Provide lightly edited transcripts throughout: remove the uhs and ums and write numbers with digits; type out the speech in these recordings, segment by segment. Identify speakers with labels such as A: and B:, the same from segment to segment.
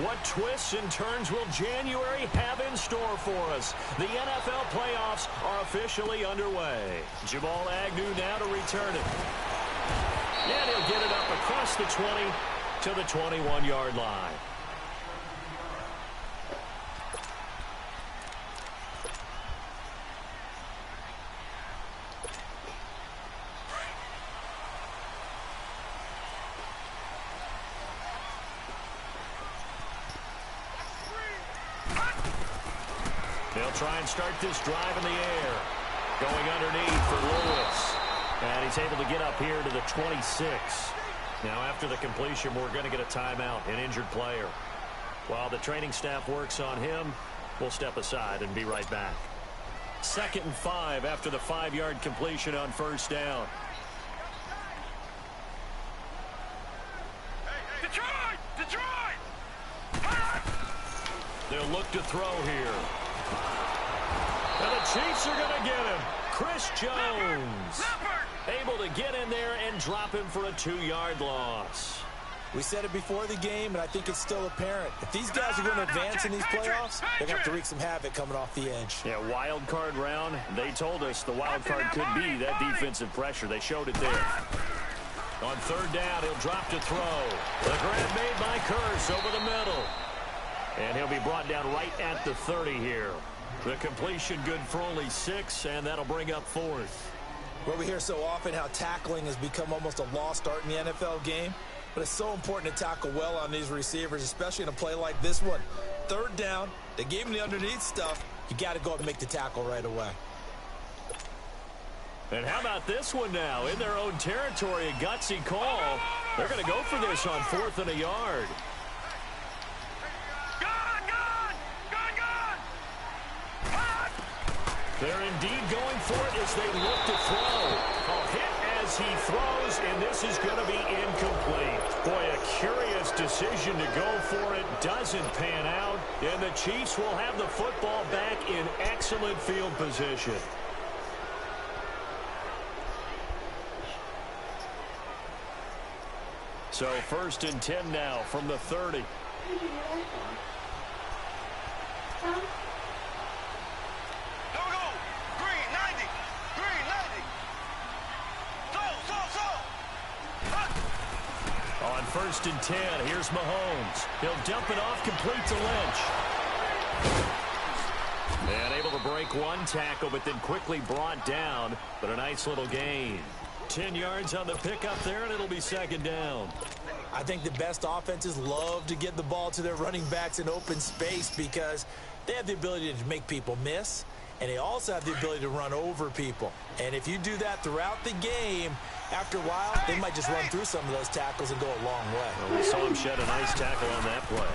A: What twists and turns will January have in store for us? The NFL playoffs are officially underway. Jamal Agnew now to return it. And he'll get it up across the 20 to the 21-yard line. They'll try and start this drive in the air. Going underneath for Lewis. And he's able to get up here to the 26. Now after the completion, we're going to get a timeout, an injured player. While the training staff works on him, we'll step aside and be right back. 2nd and 5 after the 5-yard completion on first down.
B: Detroit! Detroit!
A: They'll look to throw here. And the Chiefs are going to get him. Chris Jones able to get in there and drop him for a 2-yard loss.
C: We said it before the game, and I think it's still apparent. If these guys are going to advance in these playoffs, they're going to have to wreak some havoc coming off the edge.
A: Yeah, wild card round. They told us the wild card could be that defensive pressure. They showed it there. On 3rd down, he'll drop to throw. The grab made by Curse over the middle. And he'll be brought down right at the 30 here. The completion good for only 6, and that'll bring up 4th.
C: Well, we hear so often how tackling has become almost a lost art in the NFL game, but it's so important to tackle well on these receivers, especially in a play like this one. 3rd down, they gave him the underneath stuff. You got to go up and make the tackle right away.
A: And how about this one now? In their own territory, a gutsy call. They're going to go for this on 4th and a yard. They're indeed going for it as they look to throw. A hit as he throws, and this is going to be incomplete. Boy, a curious decision to go for it. Doesn't pan out, and the Chiefs will have the football back in excellent field position. So 1st and 10 now from the 30. On 1st and 10, here's Mahomes. He'll dump it off, complete to Lynch. And able to break one tackle, but then quickly brought down. But a nice little gain. 10 yards on the pickup there, and it'll be 2nd down.
C: I think the best offenses love to get the ball to their running backs in open space because they have the ability to make people miss, and they also have the ability to run over people. And if you do that throughout the game, after a while, they might just run through some of those tackles and go a long way.
A: Well, we saw him shed a nice tackle on that play.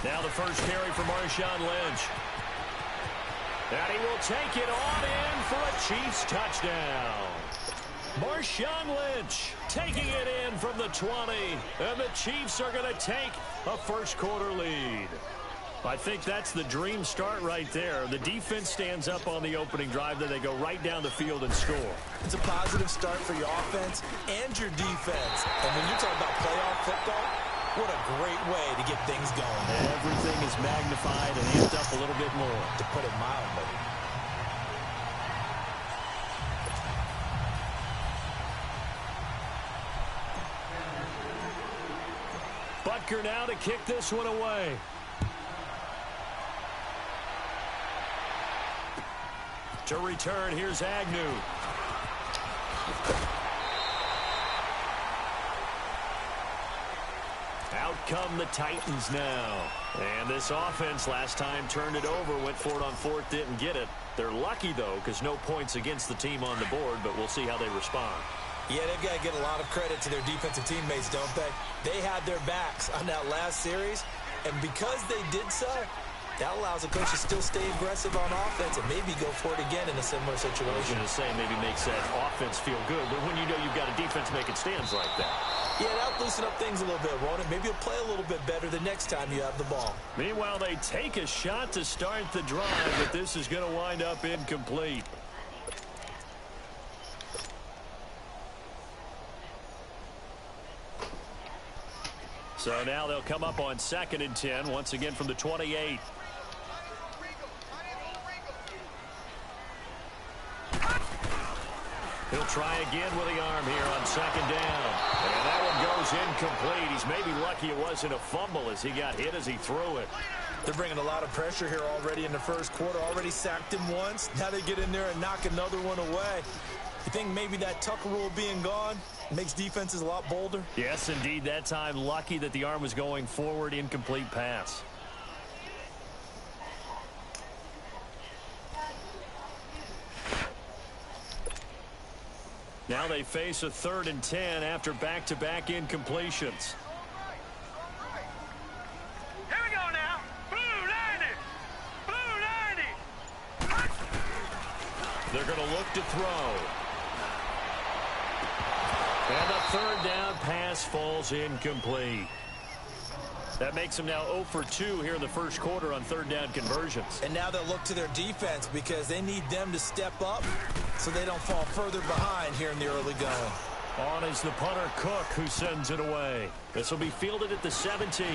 A: Now the first carry for Marshawn Lynch. And he will take it on in for a Chiefs touchdown. Marshawn Lynch taking it in from the 20. And the Chiefs are going to take a first-quarter lead. I think that's the dream start right there. The defense stands up on the opening drive, then they go right down the field and score.
C: It's a positive start for your offense and your defense. And when you talk about playoff football, what a great way to get things going.
A: Everything is magnified and amped up a little bit more,
C: to put it mildly.
A: Butker now to kick this one away. To return, here's Agnew. Out come the Titans now. And this offense last time turned it over, went for it on 4th, didn't get it. They're lucky, though, because no points against the team on the board, but we'll see how they respond.
C: Yeah, they've got to get a lot of credit to their defensive teammates, don't they? They had their backs on that last series, and because they did so, that allows the coach to still stay aggressive on offense and maybe go for it again in a similar situation.
A: I was going to say maybe makes that offense feel good, but when you know you've got a defense making stands like that.
C: Yeah, that'll loosen up things a little bit, won't it? Maybe you'll play a little bit better the next time you have the ball.
A: Meanwhile, they take a shot to start the drive, but this is going to wind up incomplete. So now they'll come up on 2nd and 10, once again from the 28. He'll try again with the arm here on 2nd down. And that one goes incomplete. He's maybe lucky it wasn't a fumble as he got hit as he threw it.
C: They're bringing a lot of pressure here already in the first quarter. Already sacked him once. Now they get in there and knock another one away. You think maybe that Tucker rule being gone makes defenses a lot bolder?
A: Yes, indeed. That time, lucky that the arm was going forward. Incomplete pass. Now they face a 3rd and 10 after back-to-back incompletions.
B: Here we go now. Blue 90. Blue 90.
A: They're going to look to throw. And the 3rd down pass falls incomplete. That makes them now 0 for 2 here in the first quarter on 3rd down conversions.
C: And now they'll look to their defense because they need them to step up so they don't fall further behind here in the early going.
A: On is the punter, Cook, who sends it away. This will be fielded at the 17.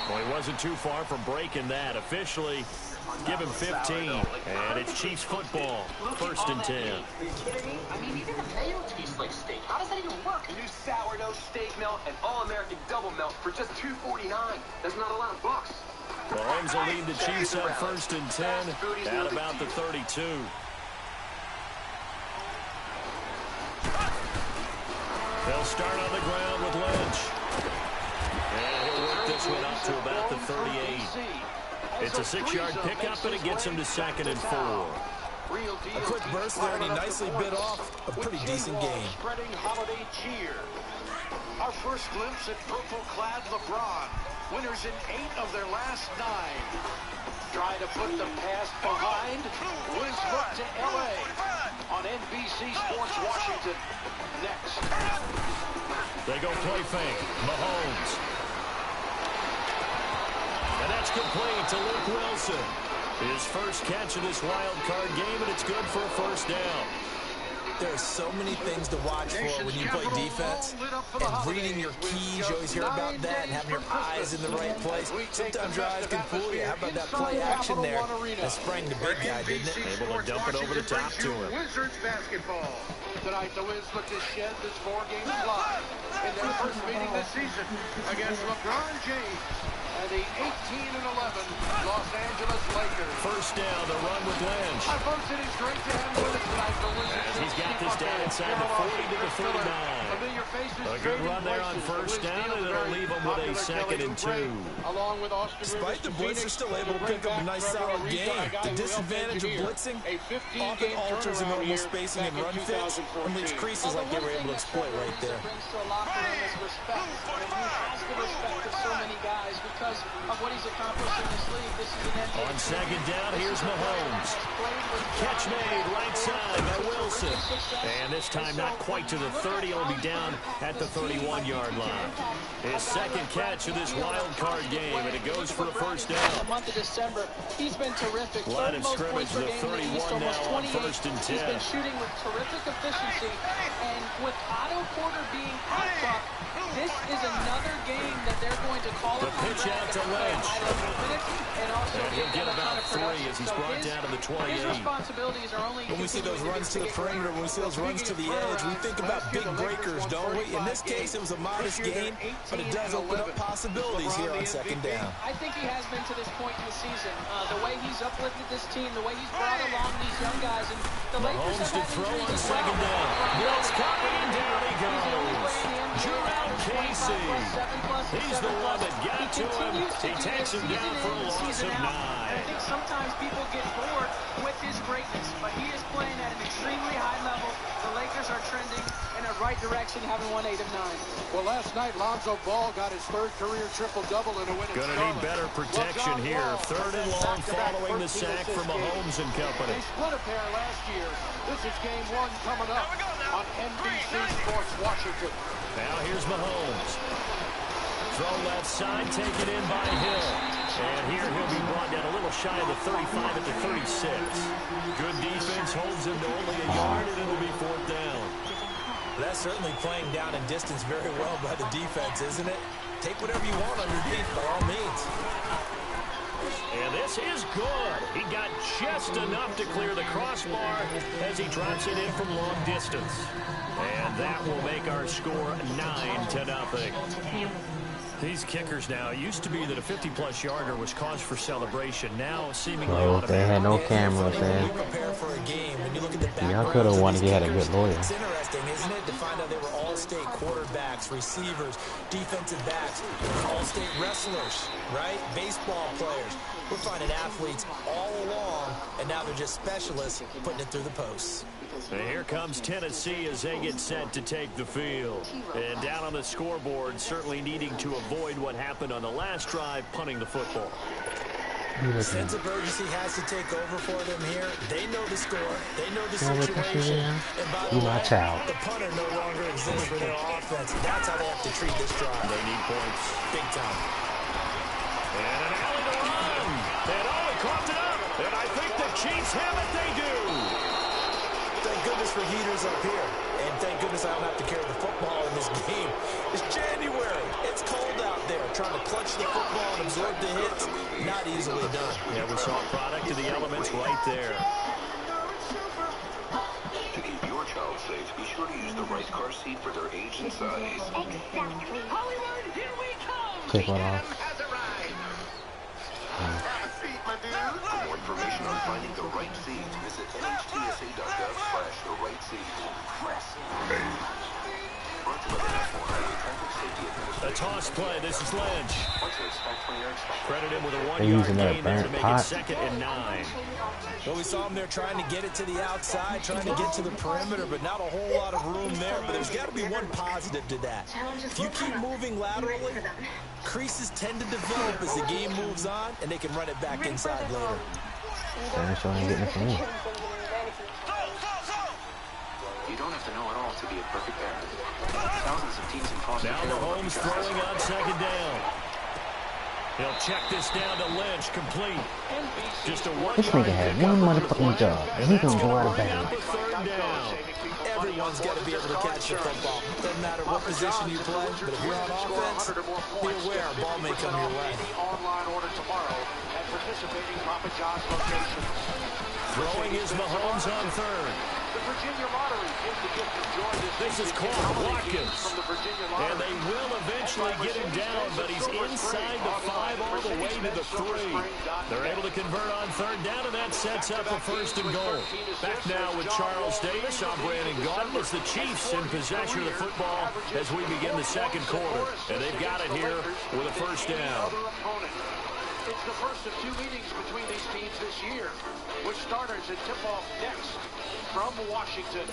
A: Well, he wasn't too far from breaking that. Officially, give him 15. And it's Chiefs football, 1st and 10.
D: Are you kidding me? I mean, even the mayo tastes like steak. How does that even work? New sourdough steak melt and all-American double melt for just $2.49. That's not a lot of bucks.
A: Mahomes will lead the Chiefs up 1st and 10 at about the 32. They'll start on the ground with Lynch. And he'll work this one up to about the 38. It's a 6-yard pickup, and it gets him to 2nd and 4.
C: A quick burst there, and he nicely bit off a pretty decent game.
E: Spreading holiday cheer. Our first glimpse at purple-clad LeBron. Winners in 8 of their last 9. Try to put the past behind. Let's look to L.A. on NBC Sports Washington. Next.
A: They go play fake. Mahomes. And that's complete to Luke Wilson. His first catch of this wild card game, and it's good for a 1st down.
C: There are so many things to watch for when you play defense. And reading your keys, you always hear about that, and having your eyes in the right place. Sometimes your eyes can fool you. How about that play action there? That sprang the big guy, didn't it?
A: Able to dump it over the top to him.
E: Wizards basketball. Tonight, the Wiz look to shed this 4-game slide in their first meeting this season against LeBron James and the 18-11 Los Angeles Lakers.
A: 1st down, the run with Lynch.
E: Folks, it is great to have you with us tonight.
A: As he's got this down inside the 40 to the 39. A good run there on 1st down, and it'll leave him with a 2nd and 2.
C: Despite the blitz, they're still able to pick up a nice solid game. The disadvantage of blitzing often alters the normal spacing and run fits, and leaves creases like they were able to exploit right there.
F: Brings to a locker room is respect. And he has the respect of so many guys because of what he's accomplished in this league. This is an NBA.
A: On 2nd down, here's Mahomes. Catch made right side by Wilson. And this time not quite to the 30. He'll be down at the 31-yard line. His 2nd catch of this wild card game, and it goes for a 1st down.
F: The month of December, he's been terrific.
A: Line of scrimmage to the 31 now on 1st and 10.
F: He's been shooting with terrific efficiency, and with Otto Porter being out, Buck, this is another game that they're going to call
A: the pitch out to Lynch.
F: And
A: he'll get about 3 as he's brought down to the 28.
F: His responsibilities are only
C: when we see those runs to the perimeter, when we see those runs to the edge, we think about big breakers, don't we? In this case, it was a modest gain, but it does open up possibilities here on 2nd down.
F: I think he has been to this point in the season. The way he's uplifted this team, the way he's brought along these young guys, and the Lakers
A: Mahomes
F: have
A: to throw on
F: had
A: 2nd down. Blitz coming, and down he goes. Jarrell Casey. He's the one that got to him. He takes him down for a loss of 9.
F: I think sometimes people get bored with his greatness, but he is playing at an extremely high level. The Lakers are trending in the right direction, having won 8 of 9.
E: Well, last night, Lonzo Ball got his 3rd career triple-double in a win.
A: Gonna need better protection here. 3rd and long following the sack from Mahomes and company.
E: They split a pair last year. This is game 1 coming up on NBC Sports Washington.
A: Now here's Mahomes. Throw left side, taken in by Hill. And here he'll be brought down a little shy of the 35 at the 36. Good defense holds him to only a yard, and it'll be 4th down.
C: That's certainly playing down in distance very well by the defense, isn't it? Take whatever you want underneath, by all means.
A: And this is good. He got just enough to clear the crossbar as he drops it in from long distance. And that will make our score 9-0. These kickers now, it used to be that a 50-plus yarder was cause for celebration. Now, seemingly
G: they had no cameras there. Y'all could have won if you had a good lawyer.
C: It's interesting, isn't it, to find out they were all-state quarterbacks, receivers, defensive backs, all-state wrestlers, right? Baseball players. We're finding athletes all along, and now they're just specialists putting it through the posts.
A: And here comes Tennessee as they get set to take the field. And down on the scoreboard, certainly needing to avoid what happened on the last drive, punting the football.
C: Sense of urgency has to take over for them here. They know the score. They know the situation. And by the way, the punter no longer exists for their offense. That's how they have to treat this drive.
A: They need points.
C: Big time.
A: And an alley to run. And he coughed it up. And I think the Chiefs have it. They do.
C: Thank goodness for heaters up here. And thank goodness I don't have to carry the football in this game. It's January. It's cold out there. Trying to clutch the football and absorb the hits, not easily done.
A: Yeah, we saw a product of the elements right there.
H: To keep your child safe, be sure to use the right car seat for their age and size.
B: Exactly. Hollywood, here we come.
G: Take one off.
B: Has arrived.
H: For more information on finding the right seat, visit nhtsa.gov/the-right-seat. Brought to you by the National Highway Traffic Safety Administration.
A: A toss play. This is Lynch.
H: What to expect when you're expecting.
A: Credit him with a
G: They're using
A: one-yard
G: that
A: gain there to
G: burnt
A: make
G: pot.
A: it 2nd and 9.
C: Well, we saw him there trying to get it to the outside, trying to get to the perimeter, but not a whole lot of room there. But there's got to be one positive to that. If you keep moving laterally, creases tend to develop as the game moves on, and they can run it back inside later.
G: Dinosaur ain't getting it from me.
D: You don't have to know it all to be a perfect parent. Thousands of teams in foster
A: Now
D: care.
A: Mahomes throwing on 2nd down. He'll check this down to Lynch, complete. Just a
G: This nigga had one motherfucking job, and he gonna go out of bounds.
A: 3rd down.
C: Everyone's got to be able to catch the football. Doesn't matter what position you play, but if you're on offense, be aware a ball may come your way.
E: Online order tomorrow at participating Papa John's locations.
A: Throwing is Mahomes on 3rd.
E: The Virginia Lottery gives the gift of joy
A: This is Clark Watkins.
E: from the Virginia
A: And
E: Lottery.
A: they will eventually get him down, but he's inside the 5 all the way to the 3. They're able to convert on 3rd down, and that sets up a 1st and goal. Back now with Charles Davis. I'm Brandon Gaudin as the Chiefs in possession of the football as we begin the 2nd quarter. And they've got it here with a 1st down.
E: It's the first of 2 meetings between these teams this year, which starters at tip-off next from Washington.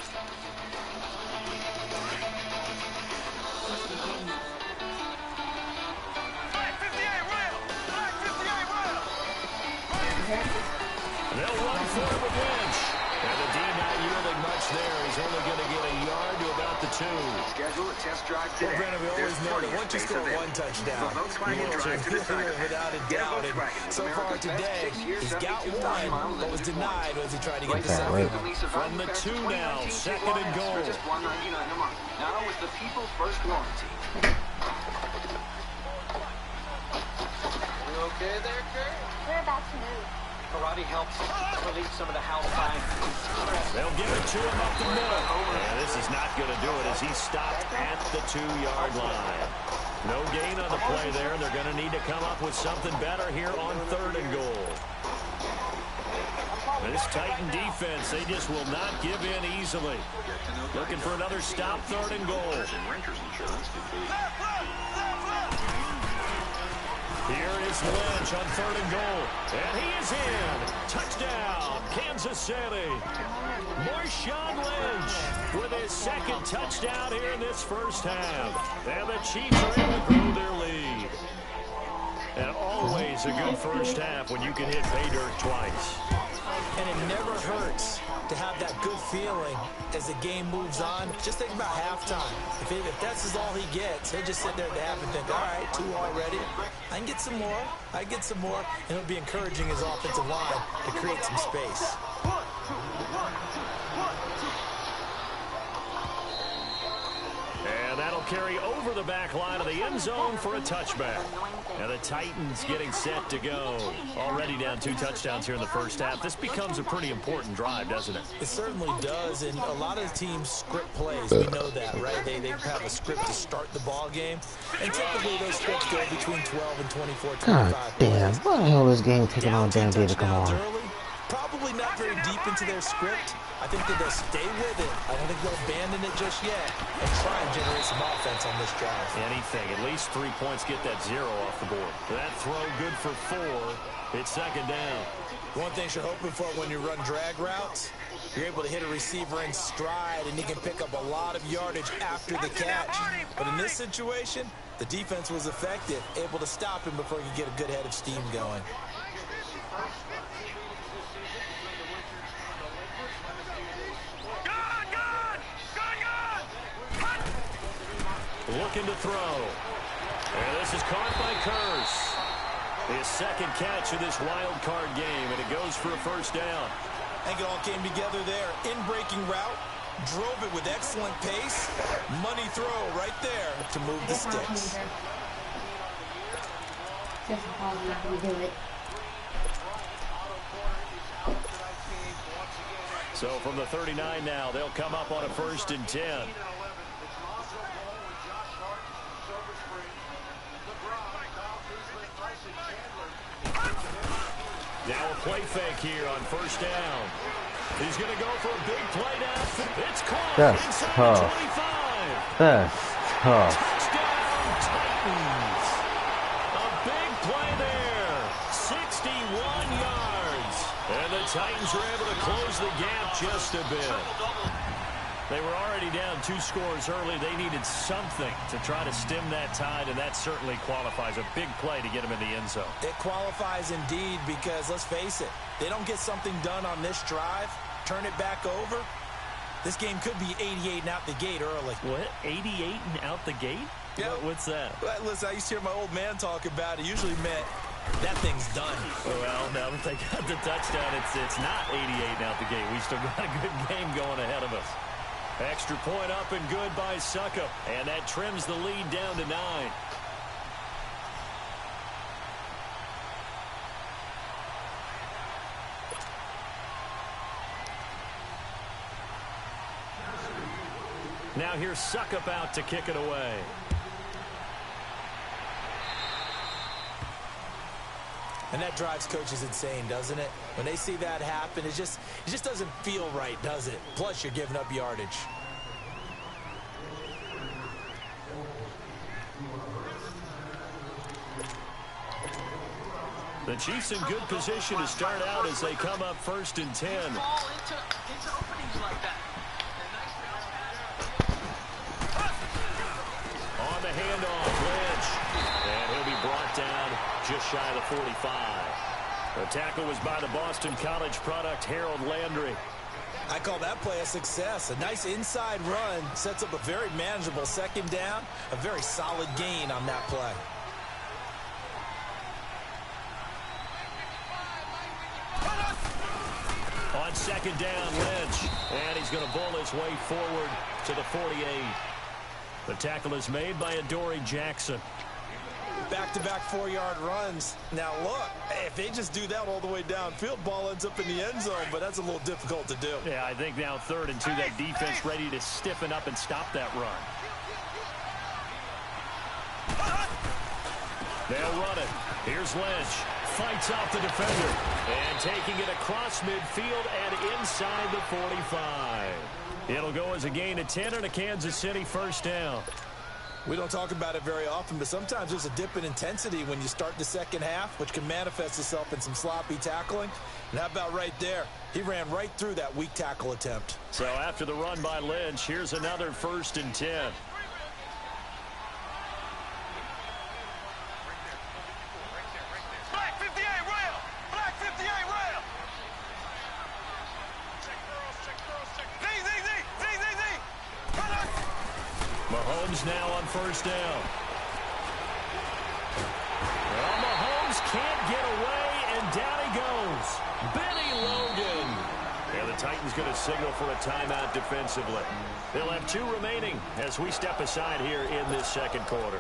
A: They'll run for it with Lynch. And the D not yielding much there. He's only going to get a yard to about the 2.
D: Schedule a test drive
C: Well,
D: today.
C: Brandon, we always know that once you score one touchdown, you will without a doubt. And so far today, he's got one, but was denied as he tried to get the second one.
A: From the 2 now, 2nd and goal.
D: For just $1.99 a month. Now with the People's First warranty.
F: You okay there, Kurt?
I: We're about to move.
F: Karate helps relieve some of the house time.
A: They'll give it to him up the middle. And this is not going to do it as he's stopped at the 2-yard line. No gain on the play there. They're going to need to come up with something better here on 3rd and goal. This Titan defense, they just will not give in easily. Looking for another stop, 3rd and goal. Here is Lynch on 3rd and goal. And he is in. Touchdown, Kansas City. Marshawn Lynch with his 2nd touchdown here in this 1st half. And the Chiefs are able to grow their lead. And always a good 1st half when you can hit pay dirt twice.
C: And it never hurts to have that good feeling as the game moves on. Just think about halftime. If that's all he gets, he'll just sit there at the half and think, all right, 2 already. I can get some more. I get some more. And it'll be encouraging his offensive line to create some space.
A: carry over the back line of the end zone for a touchback. Now the Titans getting set to go. Already down 2 touchdowns here in the first half. This becomes a pretty important drive, doesn't it?
C: It certainly does, and a lot of the teams script plays. We know that, right? They have a script to start the ball game, and typically those scripts go between 12 and 24, 25.
G: God damn, why the hell is this game taking all damn day to come on?
C: Early, probably not very deep into their script. I think that they'll stay with it. I don't think they'll abandon it just yet and try and generate some offense on this drive.
A: Anything. At least 3 points, get that 0 off the board. That throw good for 4. It's second down.
C: One thing you're hoping for when you run drag routes, you're able to hit a receiver in stride, and he can pick up a lot of yardage after the catch. But in this situation, the defense was effective, able to stop him before he could get a good head of steam going.
A: Looking to throw. And this is caught by Curse. His second catch of this wild card game, and it goes for a first down.
C: I think it all came together there. In-breaking route, drove it with excellent pace. Money throw right there to move the sticks.
A: So from the 39 now, they'll come up on a 1st and 10. Now a play fake here on 1st down. He's going to go for a big play down. It's caught.
G: That's tough. That's tough.
A: Touchdown, Titans. A big play there. 61 yards. And the Titans were able to close the gap just a bit. They were already down 2 scores early. They needed something to try to stem that tide, and that certainly qualifies. A big play to get them in the end zone.
C: It qualifies indeed because, let's face it, they don't get something done on this drive, turn it back over, this game could be 88 and out the gate early.
A: What? 88 and out the gate?
C: Yeah.
A: What's that?
C: Well, listen, I used to hear my old man talk about it. Usually meant that thing's done.
A: Well, now that they got the touchdown, it's not 88 and out the gate. We still got a good game going ahead of us. Extra point up and good by Suckup. And that trims the lead down to 9. Now here's Suckup out to kick it away.
C: And that drives coaches insane, doesn't it? When they see that happen, it just doesn't feel right, does it? Plus, you're giving up yardage.
A: The Chiefs in good position to start out as they come up 1st and 10.
F: Fall into openings like that.
A: On the handoff, Lynch. And he'll be brought down just shy of the 45. The tackle was by the Boston College product, Harold Landry.
C: I call that play a success. A nice inside run sets up a very manageable second down. A very solid gain on that play.
A: On 2nd down, Lynch. And he's going to bowl his way forward to the 48. The tackle is made by Adoree Jackson.
C: Back-to-back 4-yard runs. Now, look, if they just do that all the way downfield, ball ends up in the end zone, but that's a little difficult to do.
A: Yeah, I think now 3rd and 2, that defense ready to stiffen up and stop that run. They'll run it. Here's Lynch. Fights off the defender. And taking it across midfield and inside the 45. It'll go as a gain of 10 and a Kansas City 1st down.
C: We don't talk about it very often, but sometimes there's a dip in intensity when you start the second half, which can manifest itself in some sloppy tackling. And how about right there? He ran right through that weak tackle attempt.
A: So after the run by Lynch, here's another 1st and 10.
B: Black 58 rail! Black 58 rail!
A: Mahomes now on 1st down. Well, Mahomes can't get away, and down he goes. Benny Logan. And the Titans going to signal for a timeout defensively. They'll have 2 remaining as we step aside here in this second quarter.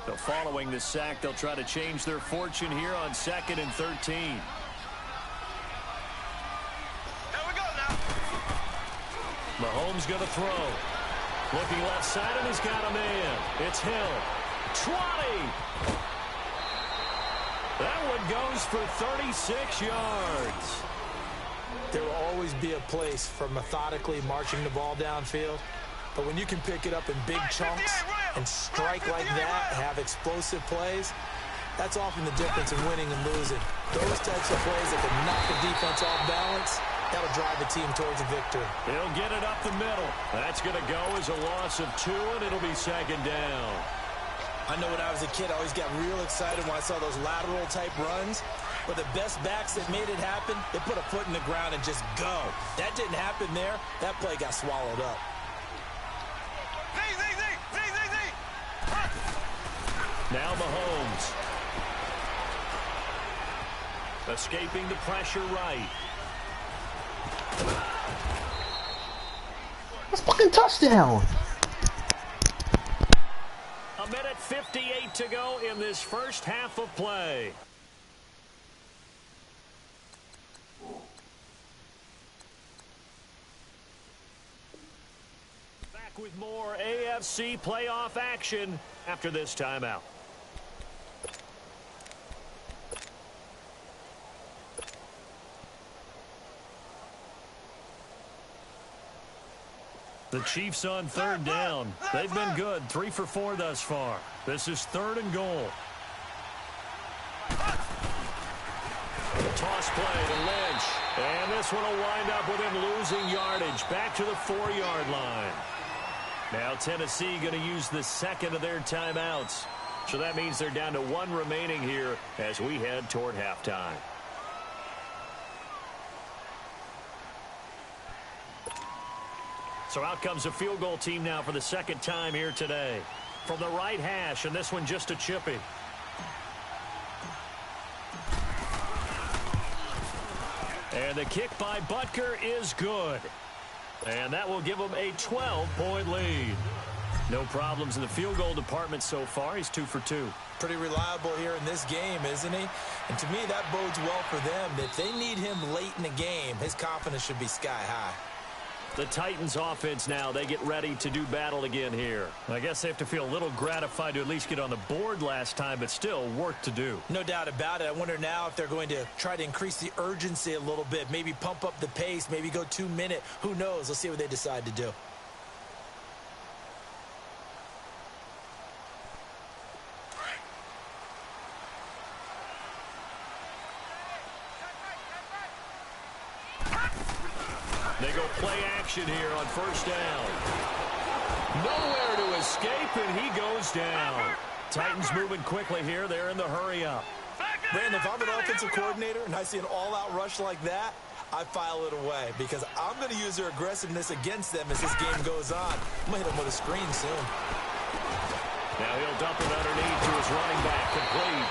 A: So following the sack, they'll try to change their fortune here on 2nd and 13.
B: Here we go now.
A: Mahomes going to throw. Looking left side, and he's got a man. It's Hill. 20. That one goes for 36 yards.
C: There will always be a place for methodically marching the ball downfield. But when you can pick it up in big chunks and strike like that, have explosive plays, that's often the difference in winning and losing. Those types of plays that can knock the defense off balance, that'll drive the team towards a victory.
A: He'll get it up the middle. That's going to go as a loss of 2, and it'll be 2nd down.
C: I know when I was a kid, I always got real excited when I saw those lateral-type runs. But the best backs that made it happen, they put a foot in the ground and just go. That didn't happen there. That play got swallowed up.
A: Now Mahomes. Escaping the pressure right.
G: That's fucking touchdown.
A: A minute 58 to go in this first half of play. Back with more AFC playoff action after this timeout. The Chiefs on 3rd down. They've been good, 3 for 4 thus far. This is 3rd and goal. Toss play to Lynch. And this one will wind up with him losing yardage. Back to the 4-yard line. Now Tennessee going to use the 2nd of their timeouts. So that means they're down to 1 remaining here as we head toward halftime. So out comes a field goal team now for the 2nd time here today. From the right hash, and this one just a chippy. And the kick by Butker is good. And that will give them a 12-point lead. No problems in the field goal department so far. He's 2 for 2.
C: Pretty reliable here in this game, isn't he? And to me, that bodes well for them. If they need him late in the game, his confidence should be sky high.
A: The Titans offense now, they get ready to do battle again here. I guess they have to feel a little gratified to at least get on the board last time, but still work to do.
C: No doubt about it. I wonder now if they're going to try to increase the urgency a little bit, maybe pump up the pace, maybe go 2-minute. Who knows? Let's see what they decide to do.
A: They go play action here on 1st down. Nowhere to escape, and he goes down. Titans moving quickly here. They're in the hurry up.
C: Brandon, if I'm an offensive coordinator and I see an all-out rush like that, I file it away because I'm going to use their aggressiveness against them as this game goes on. I'm going to hit them with a screen soon.
A: Now he'll dump it underneath to his running back, complete.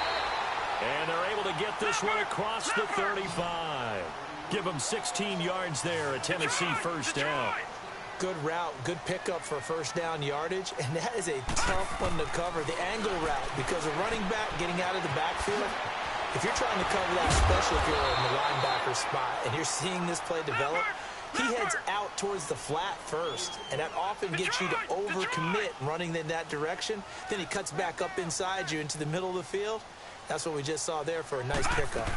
A: And they're able to get this one across the 35. Give him 16 yards there, a Tennessee 1st down.
C: Good route, good pickup for 1st down yardage, and that is a tough one to cover, the angle route, because a running back getting out of the backfield, if you're trying to cover that, especially if you're in the linebacker spot, and you're seeing this play develop, he heads out towards the flat first, and that often gets you to overcommit running in that direction. Then he cuts back up inside you into the middle of the field. That's what we just saw there for a nice pickup.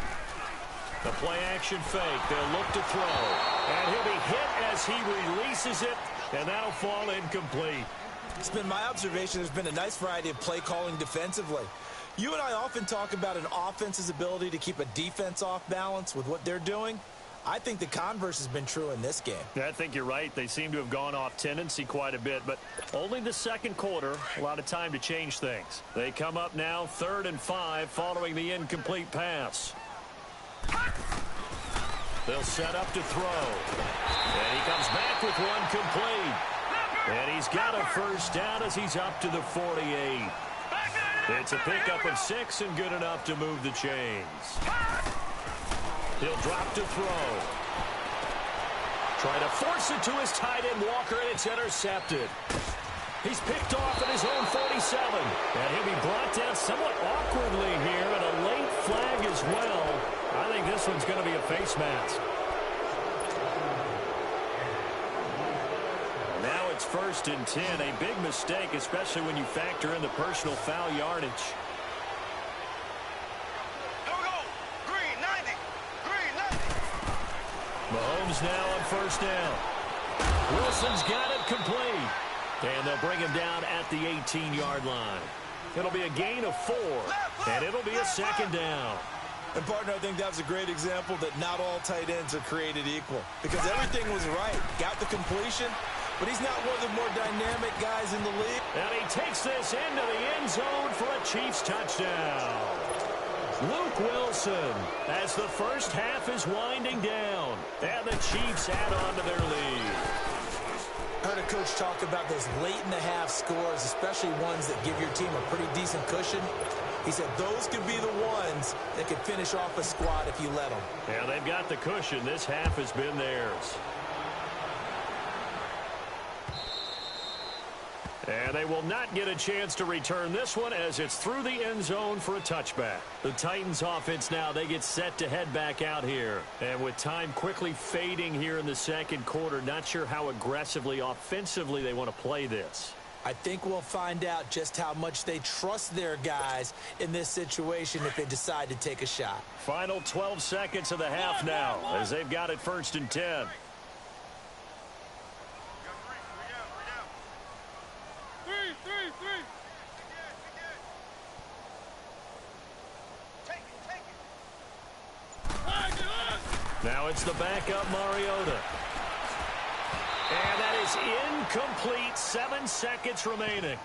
A: The play-action fake. They'll look to throw. And he'll be hit as he releases it, and that'll fall incomplete.
C: It's been my observation there's been a nice variety of play calling defensively. You and I often talk about an offense's ability to keep a defense off balance with what they're doing. I think the converse has been true in this game.
A: I think you're right. They seem to have gone off tendency quite a bit, but only the 2nd quarter, a lot of time to change things. They come up now 3rd and 5 following the incomplete pass. They'll set up to throw. And he comes back with one complete. And he's got a 1st down as he's up to the 48. It's a pickup of 6 and good enough to move the chains. He'll drop to throw. Trying to force it to his tight end, Walker, and it's intercepted. He's picked off at his own 47. And he'll be brought down somewhat awkwardly here, and a late flag as well. I think this one's going to be a face mask. Now it's 1st and 10. A big mistake, especially when you factor in the personal foul yardage. Mahomes now on 1st down. Wilson's got it complete. And they'll bring him down at the 18-yard line. It'll be a gain of 4, and it'll be a 2nd down.
C: And, partner, I think that was a great example that not all tight ends are created equal. Because everything was right. Got the completion, but he's not one of the more dynamic guys in the league.
A: And he takes this into the end zone for a Chiefs touchdown. Luke Wilson, as the first half is winding down, and the Chiefs add on to their lead.
C: I heard a coach talk about those late-in-the-half scores, especially ones that give your team a pretty decent cushion. He said those could be the ones that could finish off a squad if you let them.
A: Yeah, they've got the cushion. This half has been theirs. And they will not get a chance to return this one as it's through the end zone for a touchback. The Titans offense now, they get set to head back out here. And with time quickly fading here in the second quarter, not sure how aggressively, offensively they want to play this.
C: I think we'll find out just how much they trust their guys in this situation if they decide to take a shot.
A: Final 12 seconds of the half now as they've got it 1st and 10. Now it's the backup Mariota. And that is incomplete. 7 seconds remaining.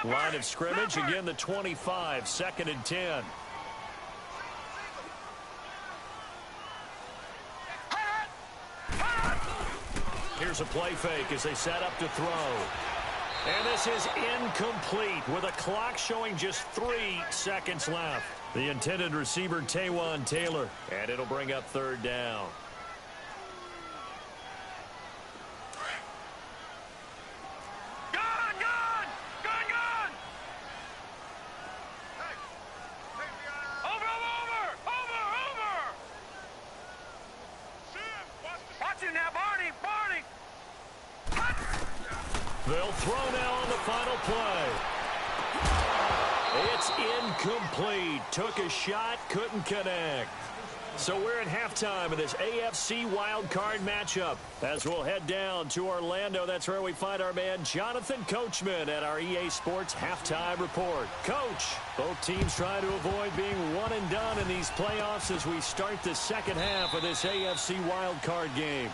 A: Line of scrimmage, again the 25, 2nd and 10. Here's a play fake as they set up to throw. And this is incomplete with a clock showing just 3 seconds left. The intended receiver, Taywan Taylor. And it'll bring up 3rd down. They'll throw now on the final play. It's incomplete. Took a shot, couldn't connect. So we're at halftime of this AFC wildcard matchup. As we'll head down to Orlando, that's where we find our man Jonathan Coachman at our EA Sports Halftime Report. Coach, both teams trying to avoid being one and done in these playoffs as we start the second half of this AFC wildcard game.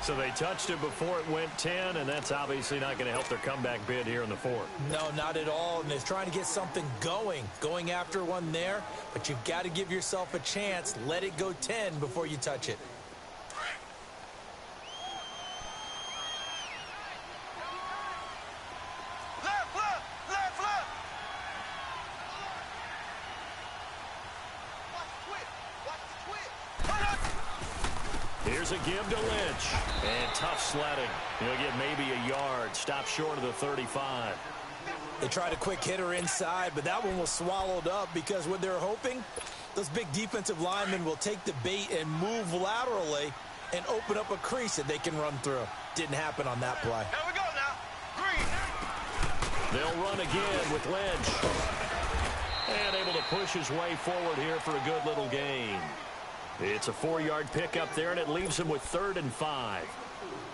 A: So they touched it before it went 10, and that's obviously not going to help their comeback bid here in the 4th.
C: No, not at all. And they're trying to get something going after one there. But you've got to give yourself a chance. Let it go 10 before you touch it.
A: Here's a give to Lynch. And tough sledding. He'll get maybe a yard. Stop short of the 35.
C: They tried a quick hitter inside, but that one was swallowed up because what they're hoping, those big defensive linemen will take the bait and move laterally and open up a crease that they can run through. Didn't happen on that play.
B: Here we go now. Green.
A: They'll run again with Lynch. And able to push his way forward here for a good little gain. It's a 4-yard pickup there, and it leaves him with 3rd and 5.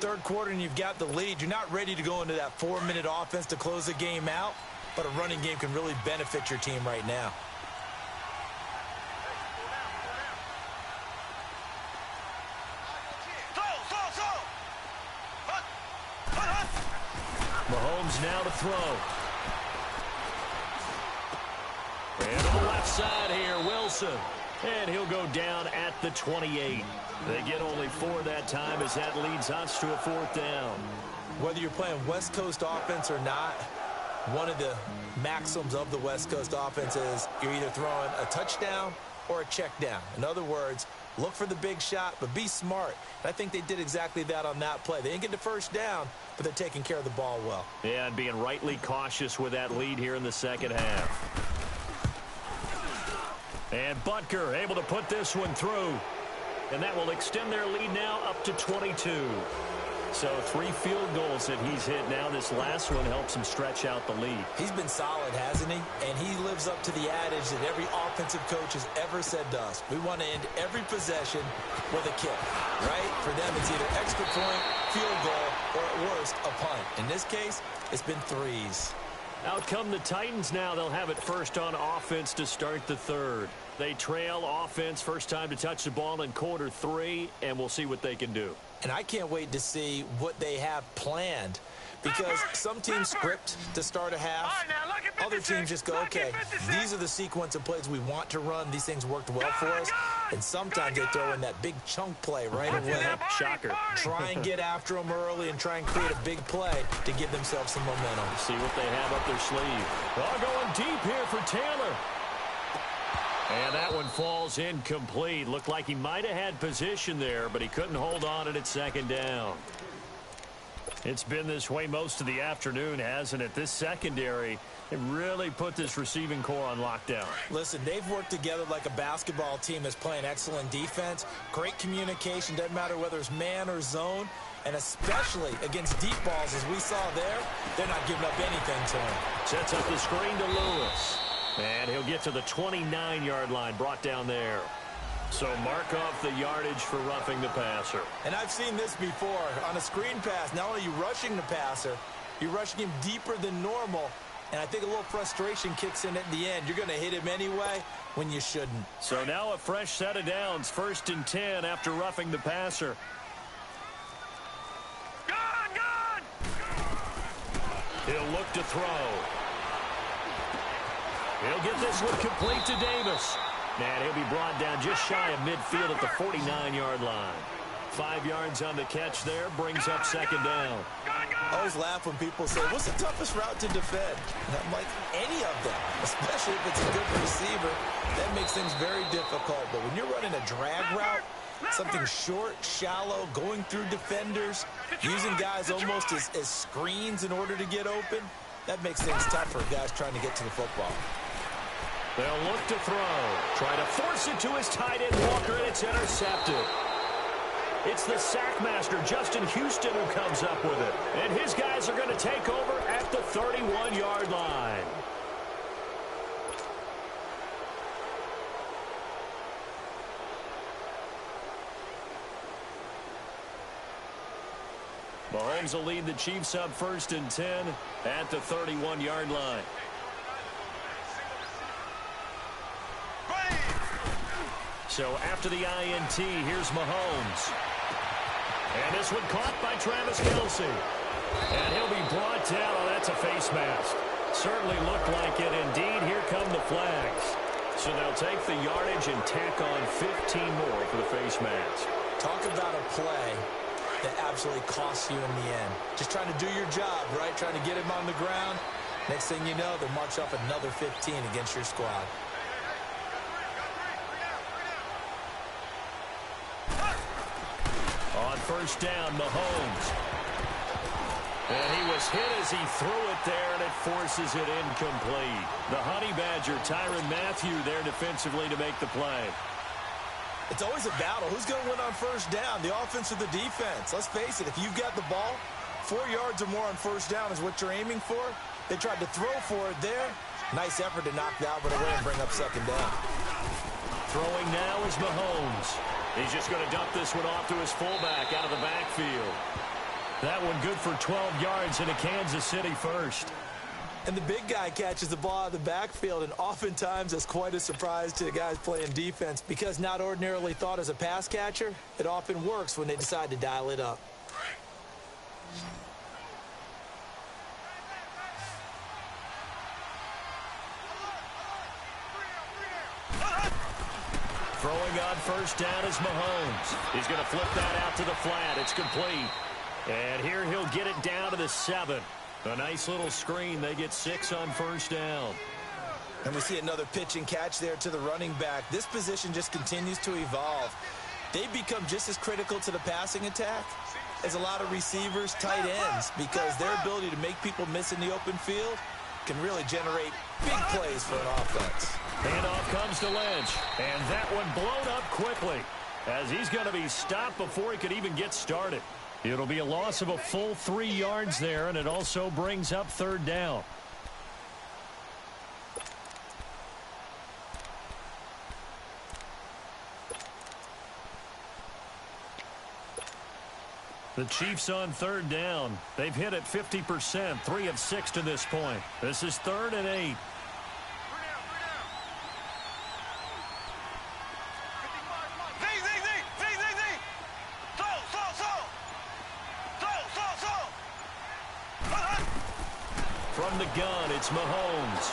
C: Third quarter, and you've got the lead. You're not ready to go into that 4-minute offense to close the game out, but a running game can really benefit your team right now.
A: Mahomes now to throw. And on the left side here, Wilson. Wilson. And he'll go down at the 28. They get only 4 that time as that leads us to a 4th down.
C: Whether you're playing West Coast offense or not, one of the maxims of the West Coast offense is you're either throwing a touchdown or a check down. In other words, look for the big shot, but be smart. And I think they did exactly that on that play. They didn't get the first down, but they're taking care of the ball well.
A: Yeah, and being rightly cautious with that lead here in the second half. And Butker able to put this one through. And that will extend their lead now up to 22. So 3 field goals that he's hit now. This last one helps him stretch out the lead.
C: He's been solid, hasn't he? And he lives up to the adage that every offensive coach has ever said to us. We want to end every possession with a kick, right? For them, it's either extra point, field goal, or at worst, a punt. In this case, it's been 3s.
A: Out come the Titans now. They'll have it first on offense to start the 3rd. They trail offense, first time to touch the ball in quarter 3, and we'll see what they can do.
C: And I can't wait to see what they have planned, because some teams script to start a half. Other teams just go, okay, these are the sequence of plays we want to run. These things worked well for us. And sometimes they throw in that big chunk play right away.
A: Shocker.
C: Try and get after them early and try and create a big play to give themselves some momentum.
A: See what they have up their sleeve. Oh, going deep here for Taylor. And that one falls incomplete. Looked like he might have had position there, but he couldn't hold on at 2nd down. It's been this way most of the afternoon, hasn't it? This secondary, it really put this receiving core on lockdown.
C: Listen, they've worked together like a basketball team that's playing excellent defense. Great communication, doesn't matter whether it's man or zone. And especially against deep balls, as we saw there, they're not giving up anything to him.
A: Sets up the screen to Lewis. And he'll get to the 29-yard line, brought down there. So mark off the yardage for roughing the passer.
C: And I've seen this before. On a screen pass, not only are you rushing the passer, you're rushing him deeper than normal. And I think a little frustration kicks in at the end. You're going to hit him anyway when you shouldn't.
A: So now a fresh set of downs, 1st and 10 after roughing the passer.
B: Good!
A: He'll look to throw. He'll get this one complete to Davis. And he'll be brought down just shy of midfield at the 49-yard line. 5 yards on the catch there, brings up 2nd down.
C: I always laugh when people say, what's the toughest route to defend? And I'm like, any of them, especially if it's a good receiver. That makes things very difficult. But when you're running a drag route, something short, shallow, going through defenders, using guys almost as screens in order to get open, that makes things tough for guys trying to get to the football.
A: They'll look to throw. Try to force it to his tight end, Walker, and it's intercepted. It's the sack master, Justin Houston, who comes up with it. And his guys are going to take over at the 31-yard line. Mahomes will lead the Chiefs up 1st and 10 at the 31-yard line. So after the INT, here's Mahomes. And this one caught by Travis Kelce. And he'll be brought down. Oh, that's a face mask. Certainly looked like it. Indeed, here come the flags. So they'll take the yardage and tack on 15 more for the face mask.
C: Talk about a play that absolutely costs you in the end. Just trying to do your job, right? Trying to get him on the ground. Next thing you know, they'll march off another 15 against your squad.
A: On 1st down, Mahomes. And he was hit as he threw it there, and it forces it incomplete. The Honey Badger, Tyrann Mathieu, there defensively to make the play.
C: It's always a battle. Who's going to win on 1st down, the offense or the defense? Let's face it, if you've got the ball, 4 yards or more on 1st down is what you're aiming for. They tried to throw for it there. Nice effort to knock that one away and bring up 2nd down.
A: Throwing now is Mahomes. He's just going to dump this one off to his fullback out of the backfield. That one good for 12 yards into Kansas City 1st.
C: And the big guy catches the ball out of the backfield, and oftentimes that's quite a surprise to the guys playing defense because not ordinarily thought as a pass catcher, it often works when they decide to dial it up.
A: Throwing on first down is Mahomes. He's going to flip that out to the flat. It's complete. And here he'll get it down to the 7. A nice little screen. They get 6 on first down.
C: And we see another pitch and catch there to the running back. This position just continues to evolve. They become just as critical to the passing attack as a lot of receivers, tight ends, because their ability to make people miss in the open field can really generate big plays for an offense.
A: Handoff comes to Lynch, and that one blown up quickly as he's going to be stopped before he could even get started. It'll be a loss of a full 3 yards there, and it also brings up third down. The Chiefs on third down. They've hit it 50%, 3 of 6 to this point. This is 3rd and 8. From the gun, it's Mahomes.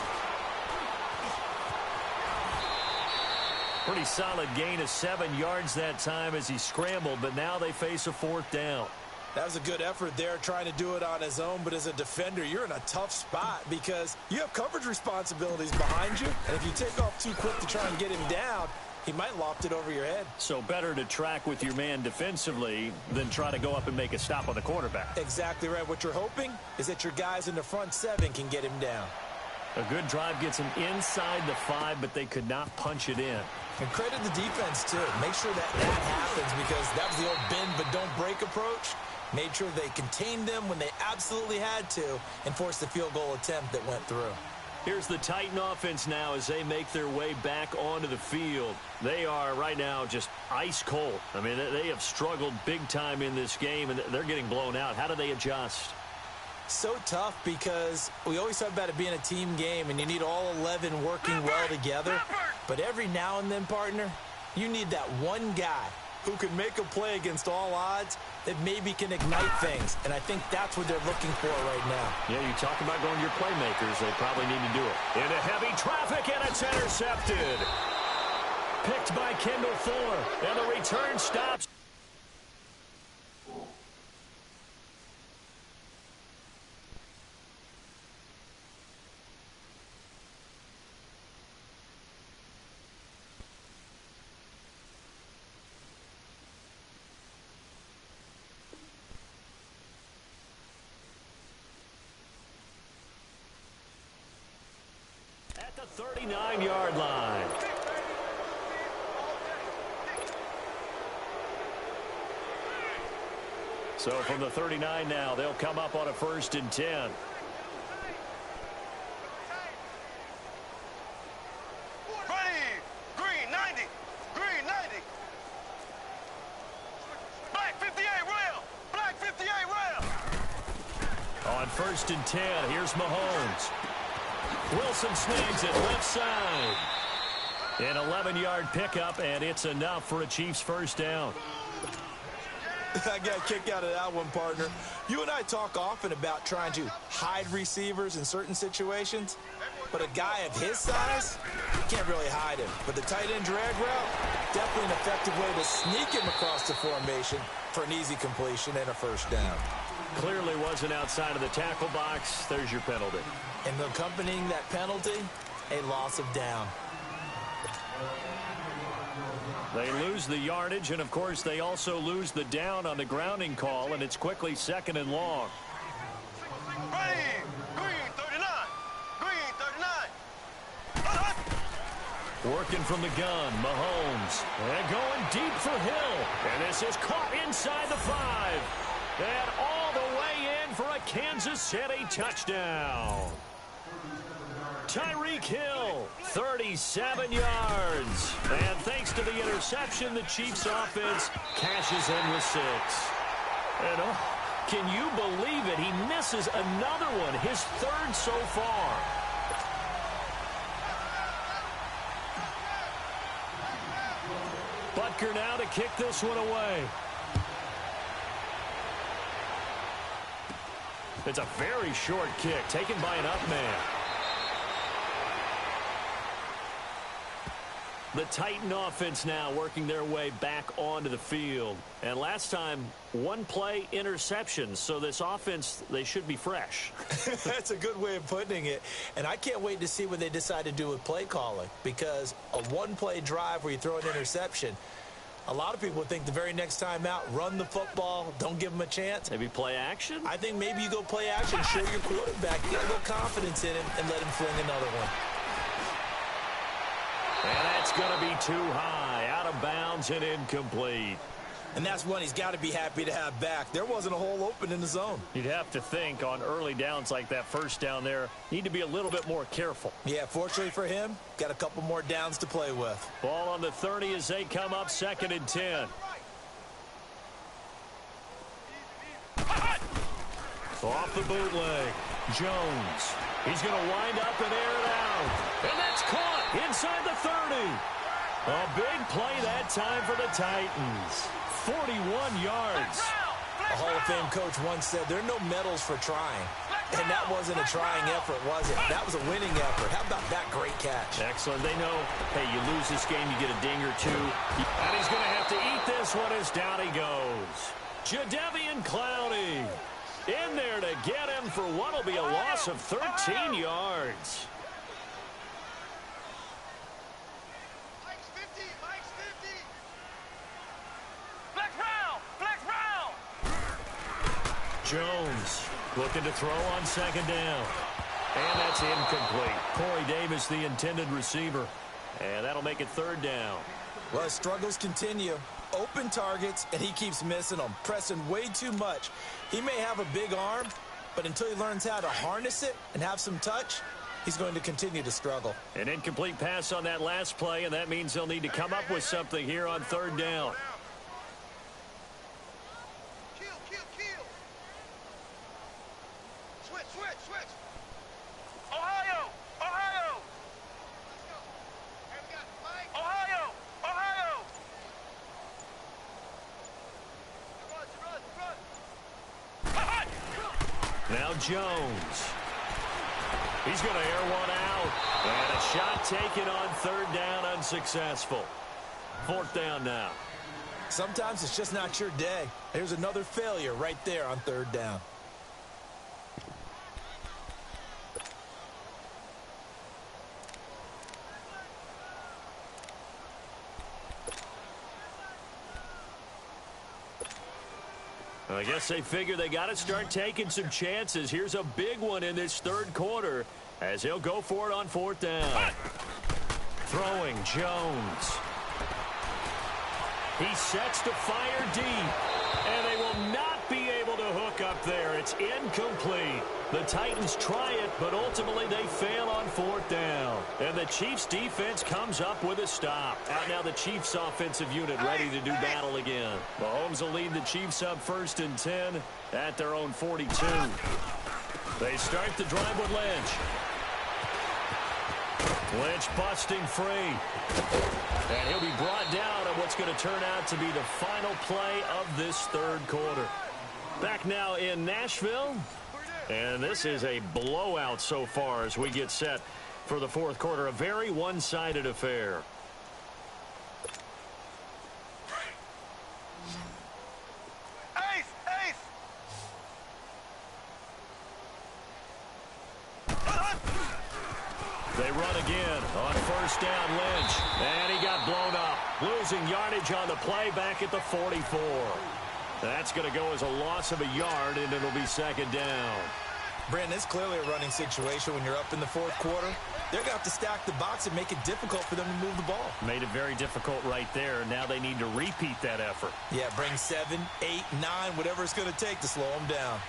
A: Pretty solid gain of 7 yards that time as he scrambled, but now they face a 4th down.
C: That was a good effort there, trying to do it on his own, but as a defender, you're in a tough spot because you have coverage responsibilities behind you, and if you take off too quick to try and get him down, he might loft it over your head.
A: So better to track with your man defensively than try to go up and make a stop on the quarterback.
C: Exactly right. What you're hoping is that your guys in the front 7 can get him down.
A: A good drive gets him inside the 5, but they could not punch it in.
C: And credit the defense, too. Make sure that happens because that was the old bend but don't break approach. Made sure they contained them when they absolutely had to and forced the field goal attempt that went through.
A: Here's the Titan offense now as they make their way back onto the field. They are right now just ice cold. I mean, they have struggled big time in this game, and they're getting blown out. How do they adjust?
C: So tough because we always talk about it being a team game, and you need all 11 working well together. But every now and then, partner, you need that one guy who can make a play against all odds that maybe can ignite things. And I think that's what they're looking for right now.
A: Yeah, you talk about going your playmakers. They probably need to do it. Into heavy traffic, and it's intercepted. Picked by Kendall Fuller, and the return stops. At the 39-yard line. So from the 39 now, they'll come up on a 1st and 10.
B: Green 90. Green 90. Black 58 rail. Black 58 rail.
A: On 1st and 10, here's Mahomes. Wilson snags it left side. An 11-yard pickup, and it's enough for a Chiefs 1st down.
C: I got a kick out of that one, partner. You and I talk often about trying to hide receivers in certain situations, but a guy of his size, you can't really hide him. But the tight end drag route, definitely an effective way to sneak him across the formation for an easy completion and a 1st down.
A: Clearly wasn't outside of the tackle box. There's your penalty.
C: And accompanying that penalty, a loss of down.
A: They lose the yardage, and, of course, they also lose the down on the grounding call, and it's quickly 2nd and long.
B: Green 39. Green 39.
A: Working from the gun, Mahomes. And going deep for Hill. And this is caught inside the 5. And all the way in for a Kansas City touchdown. Tyreek Hill, 37 yards. And thanks to the interception, the Chiefs offense cashes in with 6. And can you believe it? He misses another one, his 3rd so far. Butker now to kick this one away. It's a very short kick taken by an up man. The Titan offense now working their way back onto the field. And last time, one play interception. So this offense, they should be fresh.
C: That's a good way of putting it. And I can't wait to see what they decide to do with play calling. Because a one-play drive where you throw an interception, a lot of people think the very next time out, run the football, don't give them a chance.
A: Maybe play action?
C: I think maybe you go play action, show your quarterback, get a little confidence in him, and let him fling another one.
A: And that's going to be too high, out of bounds and incomplete.
C: And that's one he's got to be happy to have back. There wasn't a hole open in the zone.
A: You'd have to think on early downs like that first down there, need to be a little bit more careful.
C: Yeah, fortunately for him, got a couple more downs to play with.
A: Ball on the 30 as they come up 2nd and 10. Off the bootleg, Jones. He's going to wind up and air it out. And that's caught inside the 30. A big play that time for the Titans. 41 yards.
C: A Hall of Fame coach once said there are no medals for trying. And that wasn't a trying effort, was it? That was a winning effort. How about that great catch?
A: Excellent. They know, hey, you lose this game, you get a ding or two. And he's going to have to eat this one as down he goes. Jadeveon Clowney in there to get him for what will be a loss of 13 yards. Jones looking to throw on 2nd down. And that's incomplete. Corey Davis, the intended receiver. And that'll make it 3rd down.
C: Well, his struggles continue. Open targets, and he keeps missing them, pressing way too much. He may have a big arm, but until he learns how to harness it and have some touch, he's going to continue to struggle.
A: An incomplete pass on that last play, and that means they'll need to come up with something here on 3rd down. Now Jones. He's going to air one out. And a shot taken on 3rd down, unsuccessful. 4th down now.
C: Sometimes it's just not your day. There's another failure right there on 3rd down.
A: I guess they figure they got to start taking some chances. Here's a big one in this 3rd quarter as he'll go for it on 4th down. Throwing Jones. He sets to fire deep, and they will not be able to hook up there. It's incomplete. The Titans try it, but ultimately they fail on 4th down. And the Chiefs defense comes up with a stop. Out now the Chiefs offensive unit ready to do battle again. Mahomes will lead the Chiefs up 1st and 10 at their own 42. They start the drive with Lynch. Lynch busting free. And he'll be brought down at what's going to turn out to be the final play of this 3rd quarter. Back now in Nashville. And this is a blowout so far as we get set for the 4th quarter. A very one-sided affair. They run again on 1st down, Lynch. And he got blown up. Losing yardage on the play back at the 44. That's going to go as a loss of a yard, and it'll be 2nd down.
C: Brandon, it's clearly a running situation when you're up in the 4th quarter. They're going to have to stack the box and make it difficult for them to move the ball.
A: Made it very difficult right there. Now they need to repeat that effort.
C: Yeah, bring 7, 8, 9, whatever it's going to take to slow them down.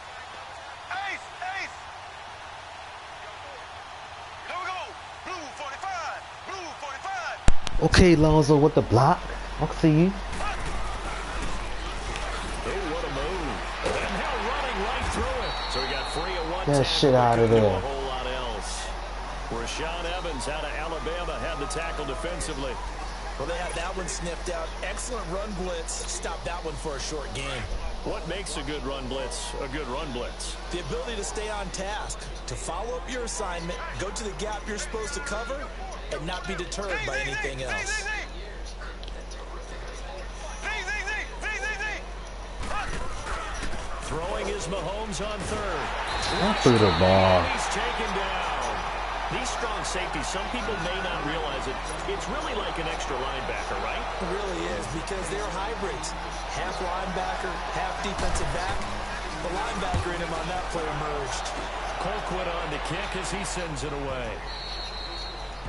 B: Ace! Here we go! Blue 45! Blue 45!
G: Okay, Lonzo with the block. I can see you.
A: So he got free of one.
G: Get that shit out of there.
A: A whole lot else. Rashaan Evans out of Alabama had the tackle defensively.
C: Well, they had that one sniffed out. Excellent run blitz. Stopped that one for a short game.
A: What makes a good run blitz a good run blitz?
C: The ability to stay on task, to follow up your assignment, go to the gap you're supposed to cover, and not be deterred by anything else.
A: Throwing is Mahomes on third.
G: Through the ball.
A: He's taken down. These strong safeties, some people may not realize it. It's really like an extra linebacker, right?
C: It really is, because they're hybrids. Half linebacker, half defensive back. The linebacker in him on that play emerged.
A: Colquitt on the kick as he sends it away.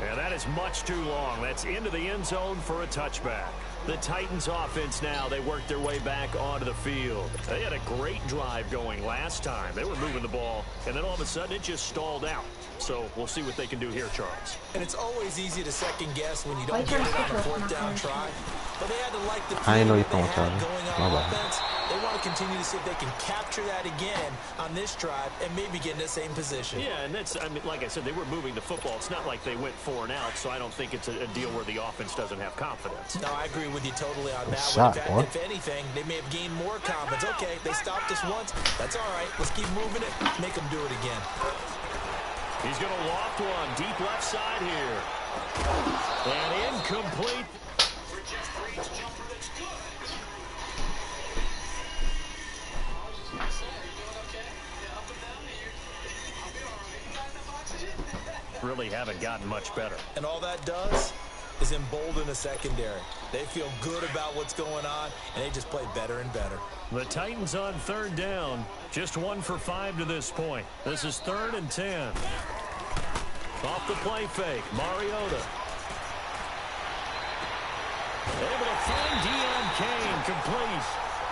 A: And that is much too long. That's into the end zone for a touchback. The Titans offense now, they worked their way back onto the field. They had a great drive going last time. They were moving the ball, and then all of a sudden it just stalled out. So we'll see what they can do here, Charles.
C: And it's always easy to second guess when you don't get it on a fourth down try. But they had to like the
G: I ain't know you
C: feeling
G: from
C: they had
G: Charlie.
C: going
G: My
C: on
G: bad.
C: offense. They want to continue to see if they can capture that again on this drive and maybe get in the same position.
A: Yeah, and that's, I mean, like I said, they were moving the football. It's not like they went 4 and out, so I don't think it's a deal where the offense doesn't have confidence.
C: No, I agree with you totally on that
G: Shot,
C: one.
G: boy.
C: If anything, they may have gained more confidence. Okay, they stopped us once. That's all right. Let's keep moving it. Make them do it again.
A: He's going to loft one deep left side here. And incomplete. Really haven't gotten much better.
C: And all that does is embolden the secondary. They feel good about what's going on, and they just play better and better.
A: The Titans on third down. Just 1 for 5 to this point. This is 3rd and 10. Off the play fake, Mariota. Able to find Deion Kane, complete.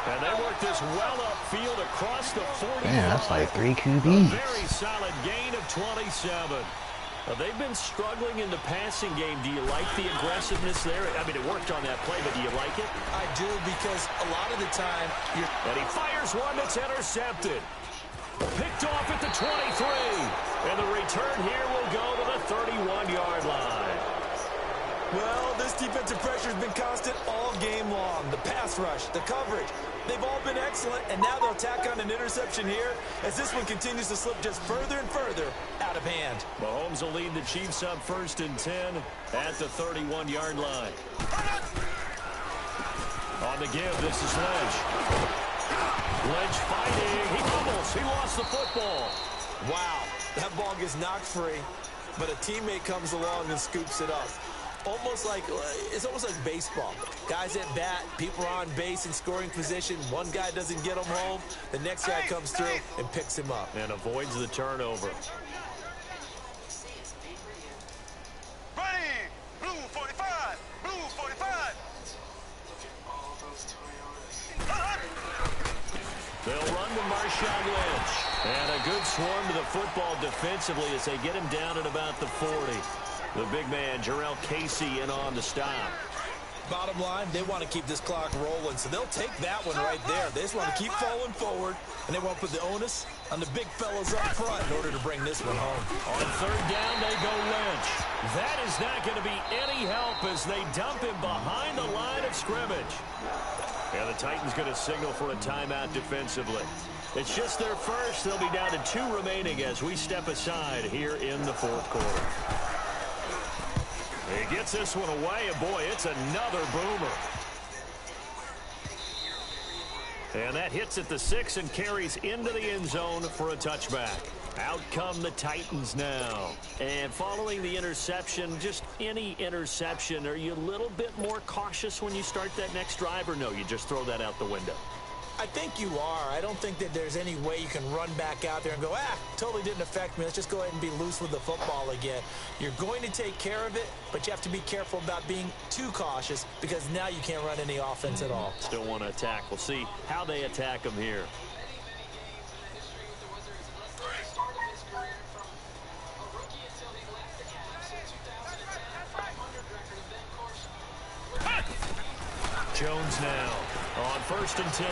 A: And they work this well upfield across the 40.
G: Man, that's like 3
A: A
G: QBs.
A: very solid gain of 27. They've been struggling in the passing game. Do you like the aggressiveness there? I mean, it worked on that play, but do you like it?
C: I do, because a lot of the time,
A: And he fires one that's intercepted. Picked off at the 23. And the return here will go to the 31-yard line.
C: well, this defensive pressure has been constant all game long. The pass rush, the coverage, they've all been excellent, and now they'll tack on an interception here as this one continues to slip just further and further out of hand.
A: Mahomes will lead the Chiefs up 1st and 10 at the 31-yard line. On the give, this is Lynch. Lynch fighting. He fumbles. He lost the football.
C: Wow, that ball gets knocked free, but a teammate comes along and scoops it up. It's almost like baseball. Guys at bat, people are on base in scoring position. One guy doesn't get him home. The next guy comes through and picks him up.
A: And avoids the turnover.
B: Ready! Blue 45! Blue 45!
A: They'll run to Marshawn Lynch. And a good swarm to the football defensively as they get him down at about the 40. The big man, Jarrell Casey, in on the stop.
C: Bottom line, they want to keep this clock rolling, so they'll take that one right there. They just want to keep falling forward, and they want to put the onus on the big fellas up front in order to bring this one home.
A: On third down, they go Lynch. That is not going to be any help as they dump him behind the line of scrimmage. And the Titans going to signal for a timeout defensively. It's just their first. They'll be down to 2 remaining as we step aside here in the 4th quarter. He gets this one away, and boy, it's another boomer. And that hits at the 6 and carries into the end zone for a touchback. Out come the Titans now. And following the interception, just any interception, are you a little bit more cautious when you start that next drive, or no, you just throw that out the window?
C: I think you are. I don't think that there's any way you can run back out there and go, totally didn't affect me. Let's just go ahead and be loose with the football again. You're going to take care of it, but you have to be careful about being too cautious because now you can't run any offense at all.
A: Still want to attack. We'll see how they attack them here. Jones now on 1st and 10.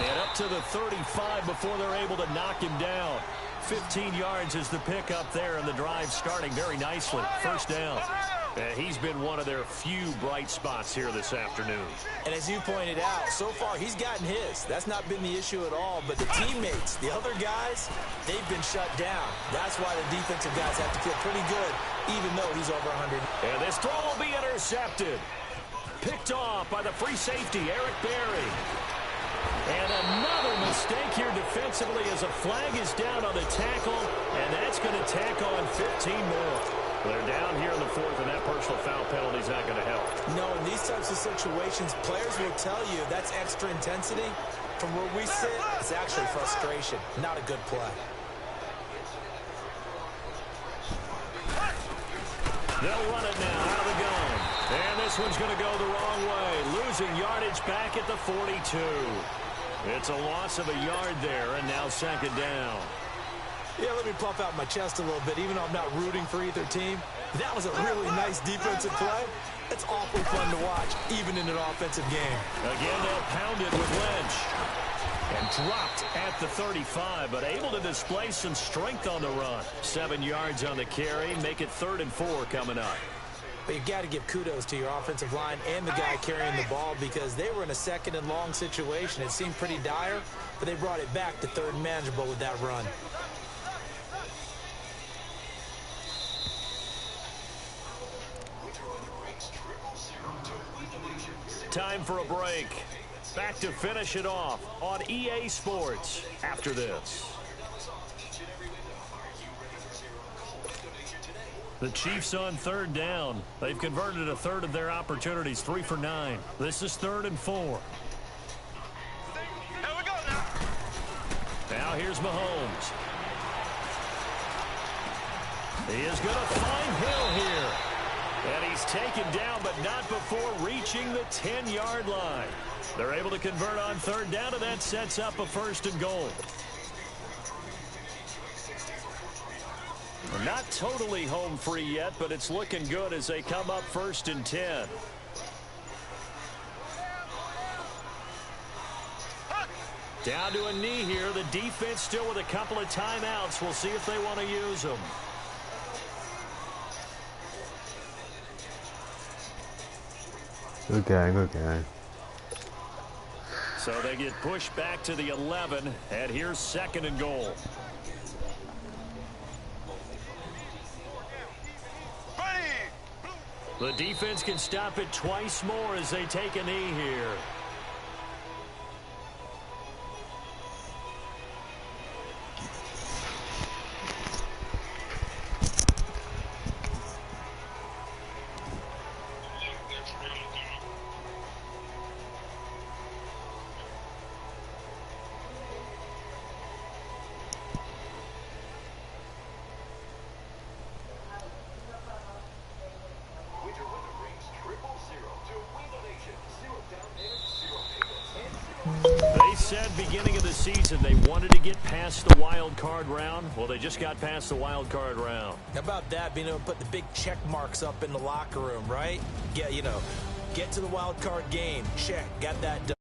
A: And up to the 35 before they're able to knock him down. 15 yards is the pickup there, and the drive starting very nicely. 1st down. He's been one of their few bright spots here this afternoon.
C: And as you pointed out, so far he's gotten his. That's not been the issue at all. But the teammates, the other guys, they've been shut down. That's why the defensive guys have to feel pretty good, even though he's over 100.
A: And this throw will be intercepted. Picked off by the free safety, Eric Berry. And another mistake here defensively as a flag is down on the tackle, and that's going to tack on 15 more. They're down here in the fourth, and that personal foul penalty is not going to help.
C: No, in these types of situations, players will tell you that's extra intensity. From where we sit, it's actually frustration, not a good play.
A: They'll run it now out of the gun. And this one's going to go the wrong way. Losing yardage back at the 42. It's a loss of a yard there, and now second down.
C: Yeah, let me puff out my chest a little bit, even though I'm not rooting for either team. That was a really nice defensive play. It's awfully fun to watch, even in an offensive game.
A: Again, they'll pound it with Lynch. And dropped at the 35, but able to display some strength on the run. 7 yards on the carry, make it 3rd and 4 coming up.
C: But you've got to give kudos to your offensive line and the guy carrying the ball because they were in a 2nd and long situation. It seemed pretty dire, but they brought it back to 3rd and manageable with that run.
A: Time for a break. Back to finish it off on EA Sports after this. The Chiefs on 3rd down. They've converted a third of their opportunities, 3 for 9. This is 3rd and 4.
B: Here we go now.
A: Now here's Mahomes. He is going to find Hill here. And he's taken down, but not before reaching the 10-yard line. They're able to convert on 3rd down, and that sets up a 1st and goal. Not totally home free yet, but it's looking good as they come up 1st and 10. Down to a knee here. The defense still with a couple of timeouts. We'll see if they want to use them.
G: Good gang, good gang.
A: So they get pushed back to the 11, and here's 2nd and goal. The defense can stop it twice more as they take a knee here. They said beginning of the season they wanted to get past the wild card round. Well, they just got past the wild card round.
C: How about that, being able to put the big check marks up in the locker room, right? Get to the wild card game. Check. Got that done.